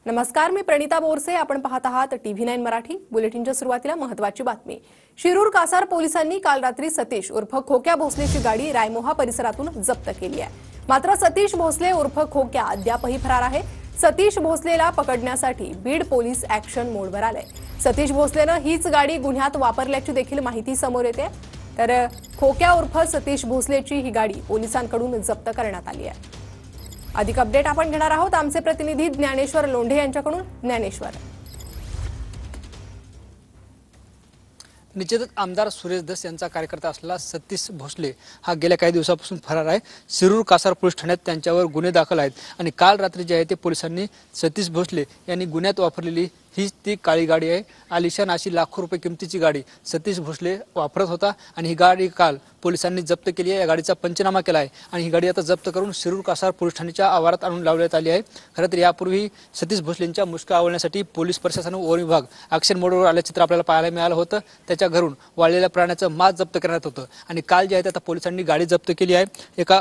नमस्कार, मी प्रणिता बोरसे. आपण पाहत आहात TV9 मराठी. बुलेटिनच्या सुरुवातीला महत्त्वाची बातमी. शिरूर कासार पोलिसांनी काल रात्री सतीश उर्फ खोक्या भोसलेची गाडी रायमोहा परिसरातून जप्त केली आहे. मात्र सतीश भोसले उर्फ खोक्या अद्यापही फरार आहे. सतीश भोसलेला पकडण्यासाठी बीड पोलीस ॲक्शन मोडवर आले. सतीश भोसलेनं हीच गाडी गुन्ह्यात वापरल्याची देखील माहिती समोर येते. तर खोक्या उर्फ सतीश भोसलेची ही गाडी पोलिसांकडून जप्त करण्यात आली आहे. अधिक अपडेट आपण घेणार आहोत आमचे प्रतिनिधी ज्ञानेश्वर लोंढे यांच्याकडून. ज्ञानेश्वर. निश्चितच आमदार सुरेश धस यांचा कार्यकर्ता असलेला सतीश भोसले हा गेल्या काही दिवसापासून फरार आहे. शिरूर कासार पोलीस ठाण्यात त्यांच्यावर गुन्हे दाखल आहेत आणि काल रात्री जे आहे ते पोलिसांनी सतीश भोसले यांनी गुन्ह्यात वापरलेली हीच ती काळी गाडी आहे. आलिशान अशी लाखो रुपये किमतीची गाडी सतीश भोसले वापरत होता आणि ही गाडी काल पोलिसांनी जप्त केली आहे. या गाडीचा पंचनामा केला आहे आणि ही गाडी आता जप्त करून शिरूर कासार पोलीस ठाण्याच्या आवारात आणून लावण्यात आली आहे. खरं तर यापूर्वी सतीश भोसलेंच्या मुष्का आवळण्यासाठी पोलीस प्रशासन वन विभाग ॲक्शन मोडवर आल्याचे चित्र आपल्याला पाहायला मिळालं होतं. त्याच्या घरून वाळलेल्या प्राण्याचं मांस जप्त करण्यात होतं आणि काल जे आहे आता पोलिसांनी गाडी जप्त केली आहे. एका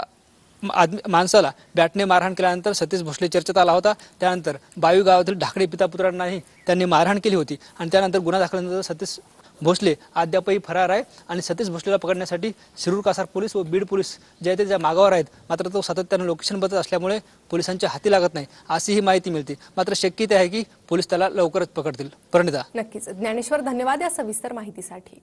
माणसाला बॅटने मारहाण केल्यानंतर सतीश भोसले चर्चेत आला होता. त्यानंतर बावी गावातील ढाकळे पिता पुत्रांनाही त्यांनी मारहाण केली होती आणि त्यानंतर गुन्हा दाखल सतीश भोसले अद्यापही फरार आहे आणि सतीश भोसलेला पकडण्यासाठी शिरूर कासार पोलीस व बीड पोलीस जे आहेत त्या मागावर आहेत. मात्र तो सातत्याने लोकेशन बदलत असल्यामुळे पोलिसांच्या हाती लागत नाही अशी ही माहिती मिळते. मात्र शक्यता आहे की पोलीस त्याला लवकरच पकडतील. प्रणिता. नक्कीच ज्ञानेश्वर, धन्यवाद या सविस्तर माहितीसाठी.